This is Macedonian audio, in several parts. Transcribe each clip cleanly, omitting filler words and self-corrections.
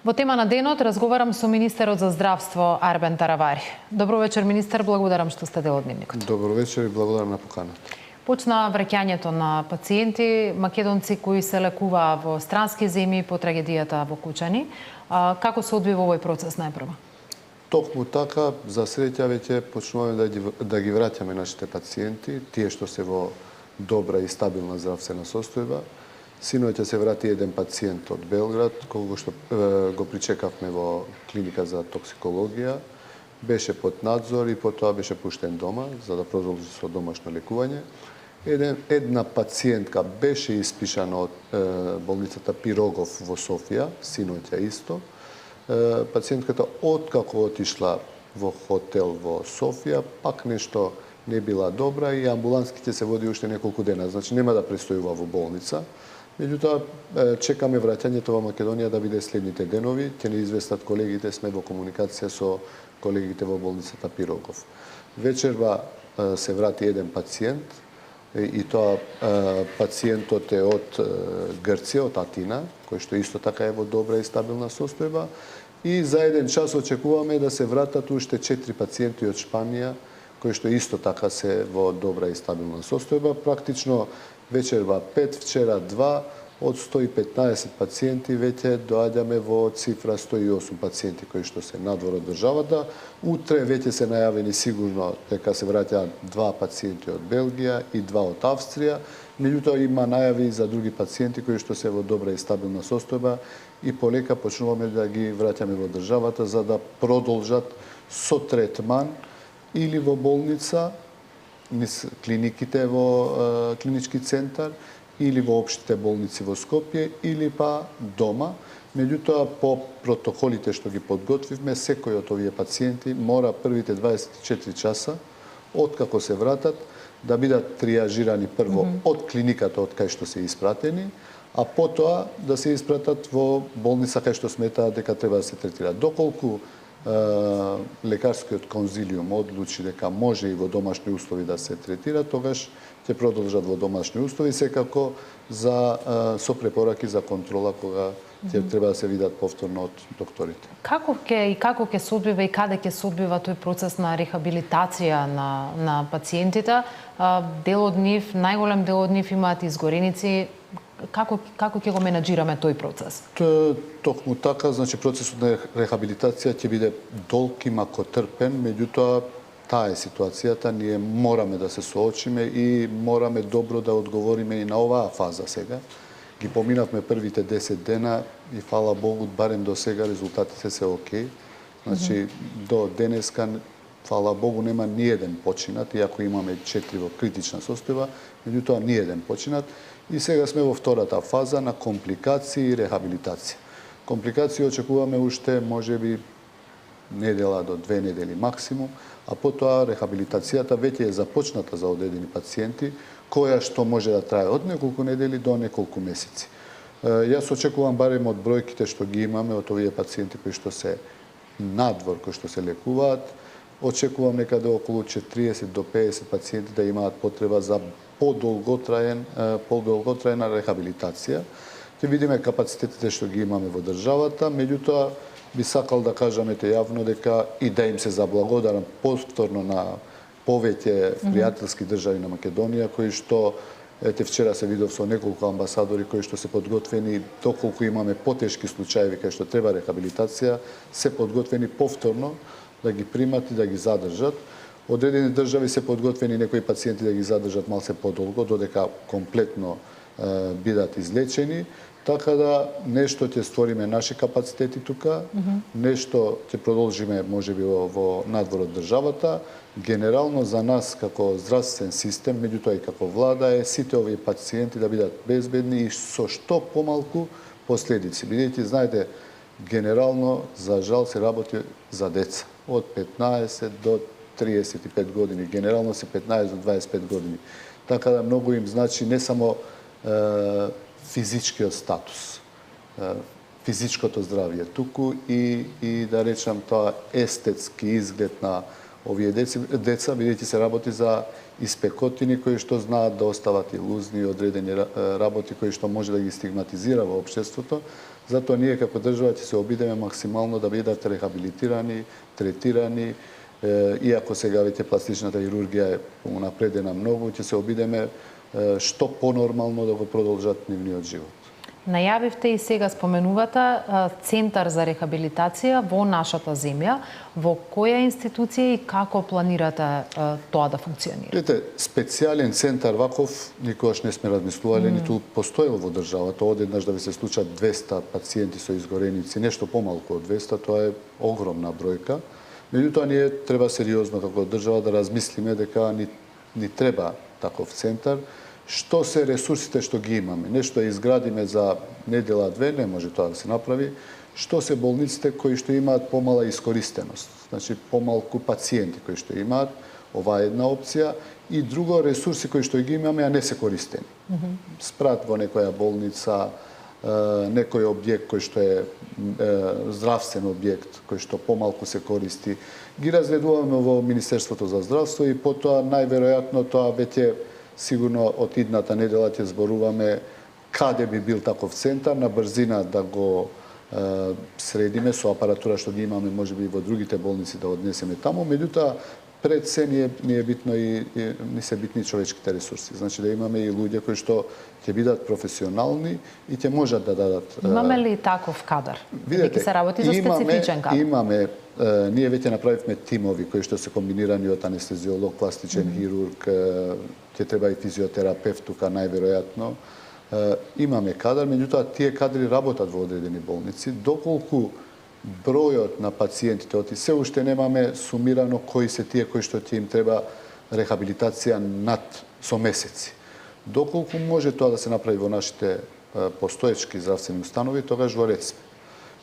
Во тема на денот разговарам со министерот за здравство Арбен Таравари. Добро вечер, министер, благодарам што сте дел од Дневникот. Добро вечер и благодарам на поканата. Почна враќањето на пациенти, македонци кои се лекуваа во странски земји по трагедијата во Кучани. Како се одвива овој процес најпрво? Токму така, за среќа веќе почнуваме да ги враќаме нашите пациенти, тие што се во добра и стабилна здравствена состојба. Синоќа се врати еден пациент од Белград, кога што го причекавме во клиника за токсикологија. Беше под надзор и потоа беше пуштен дома за да продолжи со домашно лекување. Една пациентка беше испишана од болницата Пирогов во Софија, синоќа исто. Пациентката откако отишла во хотел во Софија, пак нешто не била добра и амбуланските се води уште неколку дена, значи нема да престојува во болница. Меѓутоа, чекаме враќањето во Македонија да биде следните денови. Ќе не известат колегите, сме во комуникација со колегите во болницата Пирогов. Вечерва се врати еден пациент, и тоа пациентот е од Грција, од Атина, кој што исто така е во добра и стабилна состојба. И за еден час очекуваме да се вратат уште 4 пациенти од Шпанија, кои што исто така се во добра и стабилна состојба. Практично вечерва 5, вчера 2, од 115 пациенти веќе доаѓаме во цифра 108 пациенти кои што се надвор од државата. Утре веќе се најавени сигурно дека се враќаат 2 пациенти од Белгија и 2 од Австрија. Меѓутоа има најави за други пациенти кои што се во добра и стабилна состојба и полека почнуваме да ги враќаме во државата за да продолжат со третман или во болница, низ клиниките во клинички центар, или во општите болници во Скопје, или па дома. Меѓутоа, по протоколите што ги подготвивме, секој од овие пациенти мора првите 24 часа, откако се вратат, да бидат триажирани прво од клиниката од кај што се испратени, а потоа да се испратат во болница кај што сметаат дека треба да се третираат. Доколку лекарскиот конзилиум одлучи дека може и во домашни услови да се третира, тогаш ќе продолжат во домашни услови, секако со препораки за контрола кога ќе треба да се видат повторно од докторите. Како ќе се одвива и каде ќе се одвива тој процес на рехабилитација на пациентите? Дел од нив, најголем дел од нив имаат изгореници. Како ќе го менаџираме тој процес? Токму така, значи процесот на рехабилитација ќе биде долг и макотрпен, меѓутоа таа е ситуацијата, ние мораме да се соочиме и мораме добро да одговориме и на оваа фаза сега. Ги поминавме првите 10 дена и фала Богу, барем до сега резултатите се окей. Значи до денеска фала Богу нема ни еден починат, иако имаме 4 во критична состојба, меѓутоа ни еден починат. И сега сме во втората фаза на компликации и рехабилитација. Компликации очекуваме уште можеби недела до 2 недели максимум, а потоа рехабилитацијата веќе е започната за одредени пациенти, која што може да трае од неколку недели до неколку месеци. Јас очекувам барем од бројките што ги имаме од овие пациенти кои што се надвор, кои што се лекуваат, очекувам некаде околу 40 до 50 пациенти да имаат потреба за подолготрајна рехабилитација. Ќе видиме капацитетите што ги имаме во државата, меѓутоа би сакал да кажам јавно дека и да им се заблагодарам повторно на повеќе пријателски држави на Македонија кои што вчера се видов со неколку амбасадори кои што се подготвени, доколку имаме потешки случаи кај што треба рехабилитација, се подготвени повторно да ги примат и да ги задржат. Одредени држави се подготвени некои пациенти да ги задржат малце подолго, додека комплетно бидат излечени, така да нешто ќе створиме наши капацитети тука, нешто ќе продолжиме можеби во надвор од државата. Генерално за нас како здравствен систем, меѓутоа и како влада е сите овие пациенти да бидат безбедни и со што помалку последици. Бидејќи знаете, генерално за жал се работи за деца од 15 до 35 години, генерално се 15 до 25 години. Така да многу им значи не само физичкиот статус, физичкото здравје, туку и да речам тоа естетски изглед на овие деца, бидејќи се работи за испекотини кои што знаат да остават илузни и одредени работи кои што може да ги стигматизира во општеството. Затоа ние како држава ќе се обидеме максимално да бидат рехабилитирани, третирани, иако сега веќе пластичната хирургија е унапредена многу, ќе се обидеме што понормално да го продолжат нивниот живот. Најавивте и сега споменувате Центар за рехабилитација во нашата земја. Во која институција и како планирате тоа да функционира? Видите, специјален центар ваков никогаш не сме размислувале, ниту постоел во државата. Одеднаш да ви се случат 200 пациенти со изгореници, нешто помалку од 200, тоа е огромна бројка. Меѓутоа, ние треба сериозно како држава да размислиме дека ни треба таков центар. Што се ресурсите што ги имаме? Нешто изградиме за недела-две, не може тоа да се направи. Што се болниците кои што имаат помала искористеност? Значи, помалку пациенти кои што имаат, ова е една опција. И друго, ресурси кои што ги имаме, а не се користени. Спрат во некоја болница, некој објект кој што е здравствен објект, кој што помалку се користи. Ги разгледуваме во Министерството за здравство и потоа најверојатно тоа веќе сигурно од идната недела ќе зборуваме каде би бил таков центар, на брзина да го средиме со апаратура што ги имаме, можеби и во другите болници да однесеме таму, меѓутоа пред се ни е битно и ни се битни човечките ресурси. Значи да имаме и луѓе кои што ќе бидат професионални и ќе можат да дадат. Имаме ли таков кадар? Видете, ќе се работи за специфичен кадар? Имаме, ние веќе направивме тимови кои што се комбинирани од анестезиолог, пластичен хирург, ќе треба и физиотерапевт тука најверојатно. Имаме кадар, меѓутоа тие кадри работат во одредени болници, доколку бројот на пациентите, се уште немаме сумирано кои се тие кои што ќе им треба рехабилитација над со месеци. Доколку може тоа да се направи во нашите постоечки здравствени установи, тогаш го рецме.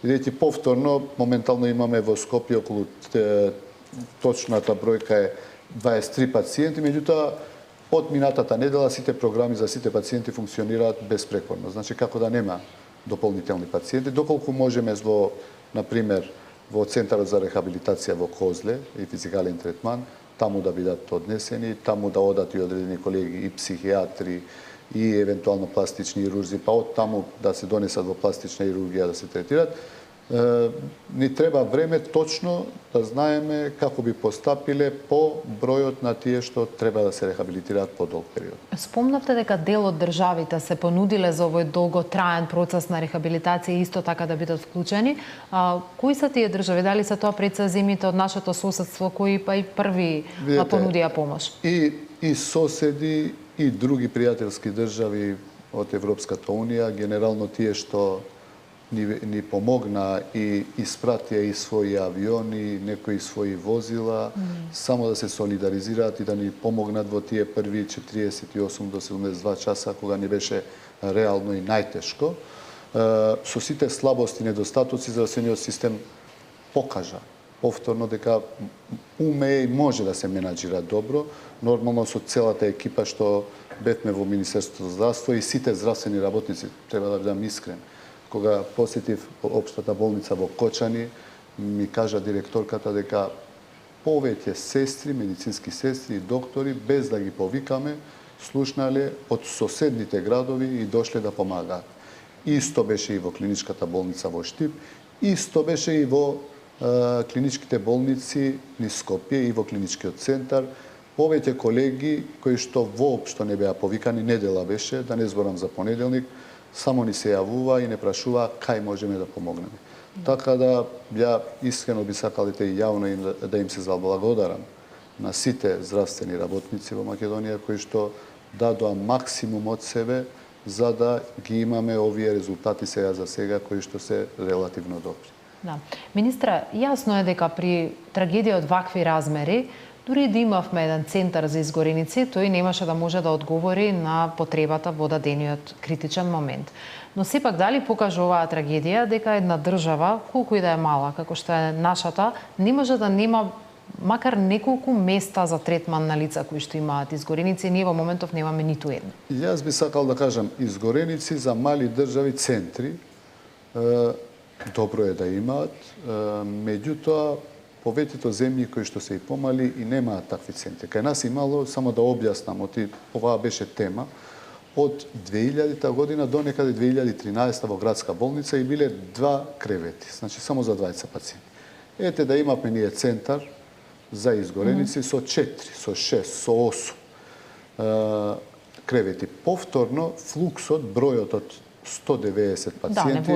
Бидејќи повторно, моментално имаме во Скопје околу точната бројка е 23 пациенти, меѓутоа од минатата недела сите програми за сите пациенти функционираат безпрекорно. Значи како да нема дополнителни пациенти, доколку можеме во, например, во Центарот за рехабилитација во Козле и физикален третман, таму да бидат однесени, таму да одат и одредени колеги и психијатри и евентуално пластични хирурзи, па од таму да се донесат во пластична хирургија да се третират. Ни треба време точно да знаеме како би постапиле по бројот на тие што треба да се рехабилитираат по долг период. Спомнавте дека дел од државите се понудиле за овој долготраен процес на рехабилитација и исто така да бидат вклучени. Кои се тие држави? Дали се тоа пред се земјите од нашето соседство кои па и први понудија помош? И соседи и други пријателски држави од Европската Унија, генерално тие што ни помогна и испратија и своји авиони, некои своји возила, само да се солидаризираат и да ни помогнат во тие први 48 до 72 часа, кога ни беше реално и најтешко. Со сите слабости и недостатоци, здравствениот систем покажа повторно дека умее и може да се менаџира добро, нормално со целата екипа што бевме во Министерството за здравство и сите здравствени работници, треба да бидам искрен. Кога посетив општата болница во Кочани, ми кажа директорката дека повеќе сестри, медицински сестри и доктори, без да ги повикаме, слушнале од соседните градови и дошле да помагаат. Исто беше и во клиничката болница во Штип, исто беше и во клиничките болници низ Скопје и во клиничкиот центар. Повеќе колеги кои што воопшто не беа повикани, недела беше, да не зборам за понеделник, само ни се јавува и не прашува кај можеме да помогнеме. Така да ја искрено би сакал и јавно да им се заблагодарам на сите здравствени работници во Македонија кои што дадоа максимум од себе за да ги имаме овие резултати за сега кои што се релативно добри. Да. Министра, јасно е дека при трагедија од вакви размери, дури да имавме еден центар за изгореници, тој немаше да може да одговори на потребата во дадениот критичен момент. Но сепак дали покажа оваа трагедија дека една држава, колку и да е мала, како што е нашата, не може да нема макар неколку места за третман на лица кои што имаат изгореници, ние во моментов немаме ниту една. Јас би сакал да кажам, изгореници за мали држави центри, добро е да имаат, меѓутоа повеќето земји кои што се и помали и немаат такви центри. Кај нас имало, само да објаснам, оваа беше тема, од 2000 година до некаде 2013 во градска болница и биле 2 кревети, значи само за 20 пациенти. Ете да имавме ние центар за изгореници со 4, со 6, со 8 кревети. Повторно, флуксот, бројот од 190 пациенти,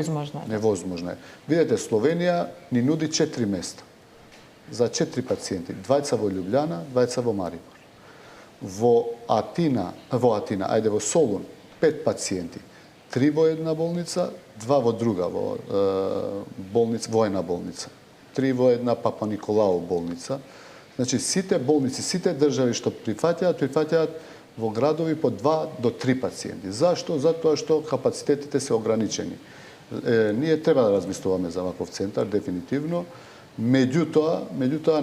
невозможно е. Видете, Словенија ни нуди 4 места за 4 пациенти. 2 во Љубљана, 2 во Марибор. Во Солун, 5 пациенти. 3 во една болница, 2 во друга, во воена болница. 3 во една Папа Николао болница. Значи, сите болници, сите држави што прифаќаат во градови по 2 до 3 пациенти. Зашто? Затоа што капацитетите се ограничени. Ние треба да размислуваме за ваков центар, дефинитивно. Меѓутоа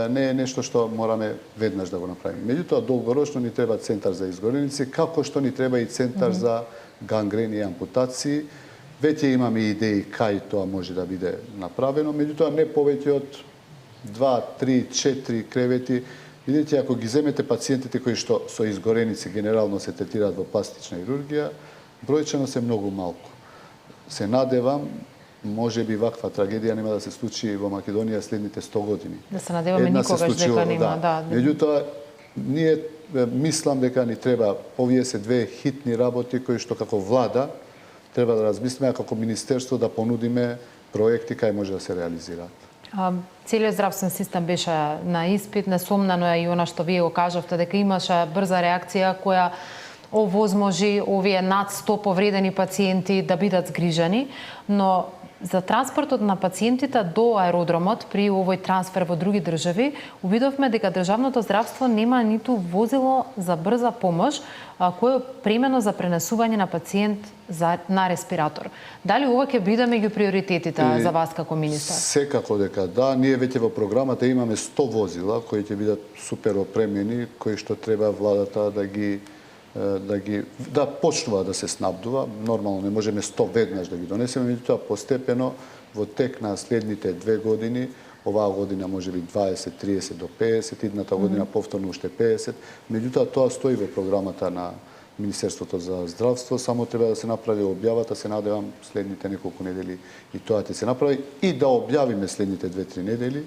не е нешто што мораме веднаш да го направиме. Меѓутоа, долгорочно ни треба центар за изгореници, како што ни треба и центар за гангрени и ампутации. Веќе имаме идеи кај тоа може да биде направено, меѓутоа не повеќе од 2, 3, 4 кревети. Видите, ако ги земете пациентите кои што со изгореници генерално се третираат во пластична хирургија, бројчано се многу малку. Се надевам, може би ваква трагедија нема да се случи во Македонија следните 100 години. Да се надеваме никогаш дека нема, да. Меѓутоа, ние мислам дека ни треба, овие се 2 хитни работи кои што како влада треба да размислиме, а како министерство да понудиме проекти кај може да се реализираат. Целиот здравствен систем беше на испит, несомнено е и она што вие го кажавте, дека имаше брза реакција која овозможи овие над 100 повредени пациенти да бидат згрижани, но за транспортот на пациентите до аеродромот при овој трансфер во други држави, увидовме дека државното здравство нема ниту возило за брза помош кој е премено за пренесување на пациент на респиратор. Дали ова ќе биде меѓу приоритетите за вас како министар? Секако дека да. Ние веќе во програмата имаме 100 возила кои ќе бидат супер опремени, кои што треба владата да почнува да се снабдува. Нормално не можеме 100 веднаш да ги донесеме, меѓутоа постепено во тек на следните 2 години, оваа година може би 20, 30 до 50, идната година повторно уште 50, меѓутоа тоа стои во програмата на Министерството за здравство, само треба да се направи објавата, се надевам следните неколку недели и тоа ќе се направи и да објавиме следните 2-3 недели.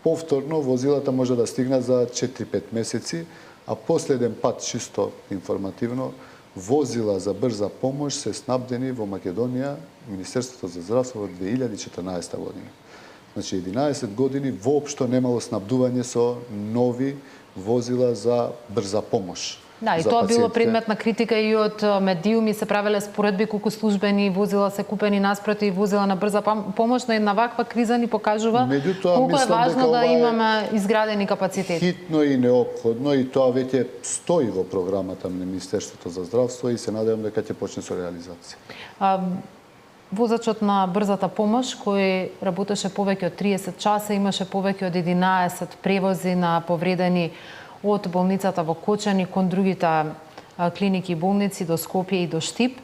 Повторно возилата може да стигнат за 4-5 месеци, а последен пат, чисто информативно, возила за брза помош се снабдени во Македонија, Министерството за здравство во 2014 година. Значи, 11 години воопшто немало снабдување со нови возила за брза помош. Да, и тоа било предмет на критика и од медиуми, се правеле споредби колку службени возила се купени наспроти возила на брза помош, но една ваква криза ни покажува колку е важно да имаме изградени капацитети. Хитно и неопходно и тоа веќе стои во програмата на Министерството за здравство и се надевам дека ќе почне со реализација. Возачот на брзата помош, кој работеше повеќе од 30 часа, имаше повеќе од 11 превози на повредени од болницата во Кочани кон другите клиники и болници до Скопје и до Штип.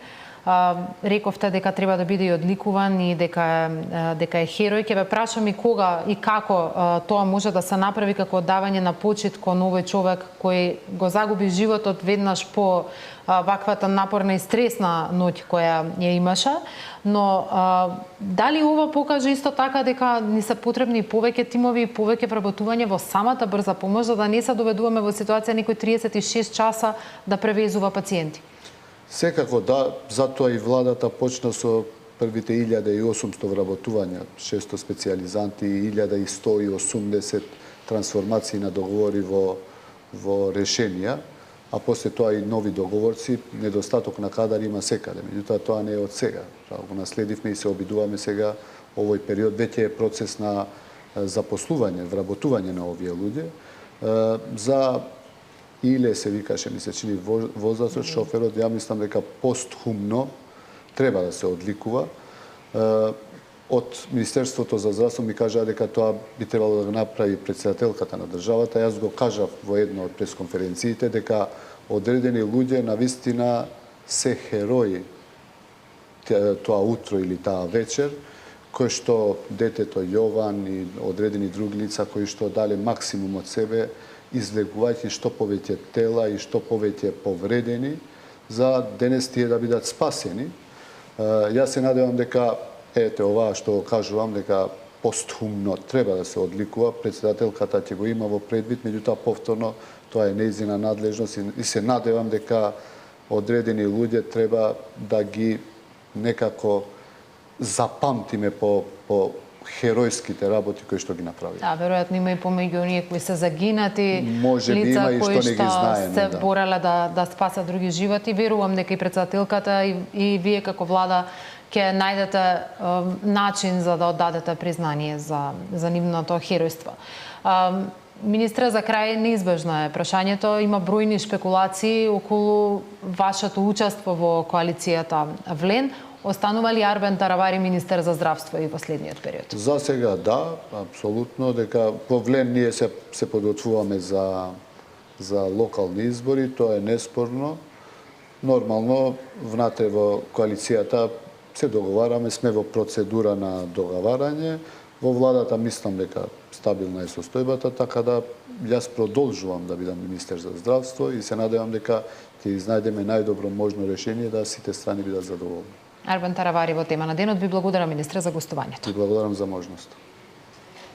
Рековте дека треба да биде и одликуван и дека е херој. Ќе ве прашам и кога и како тоа може да се направи како оддавање на почит кон овој човек кој го загуби животот веднаш по ваквата напорна и стресна ноќ која ја имаше, но дали ова покажа исто така дека ни се потребни повеќе тимови и повеќе вработување во самата брза помош, за да не се доведуваме во ситуација некој 36 часа да превезува пациенти? Секако да, затоа и владата почна со првите 1800 вработувања, 600 специјализанти и 1180 трансформации на договори во решенија, а после тоа и нови договорци. Недостаток на кадар има секаде, меѓутоа тоа не е од сега. Го наследивме и се обидуваме сега, овој период веќе е процес на запослување, вработување на овие луѓе. За Иле се викаше, ми се чини возачот, шоферот, ја мислам дека постхумно треба да се одликува. Од Министерството за здравство ми кажа дека тоа би требало да го направи претседателката на државата. Јас го кажав во една од пресконференциите дека одредени луѓе навистина се херои тоа утро или таа вечер, кој што детето Јован и одредени други лица кои што дале максимум од себе, излегувајќи што повеќе тела и што повеќе повредени, за денес тие да бидат спасени. Јас се надевам дека оваа што кажувам дека постхумно треба да се одликува, председателката ќе го има во предвид, меѓутоа повторно тоа е нејзина надлежност и се надевам дека одредени луѓе треба да ги некако запамтиме по херојските работи кои што ги направи. Да, веројатно има и помеѓу оние кои се загинати, Може би лица има и кои што не ги знаеме, се да. бореле да спасат други животи. Верувам дека и председателката и вие како влада ќе најдете начин за да оддадете признание за нивното херојство. Министре, за крај неизбежно е прашањето. Има бројни шпекулации околу вашето учество во коалицијата Влен. Останува ли Арбен Таравари министер за здравство и во следниот период? За сега да, апсолутно, дека во Влен ние се подготвуваме за локални избори, тоа е неспорно. Нормално, внатре во коалицијата се договараме, сме во процедура на договарање. Во владата мислам дека стабилна е состојбата, така да јас продолжувам да бидам министер за здравство и се надевам дека ќе изнајдеме најдобро можно решение да сите страни бидат задоволни. Арбен Таравари во тема на денот ви благодарам, министре, за гостувањето. И благодарам за можноста.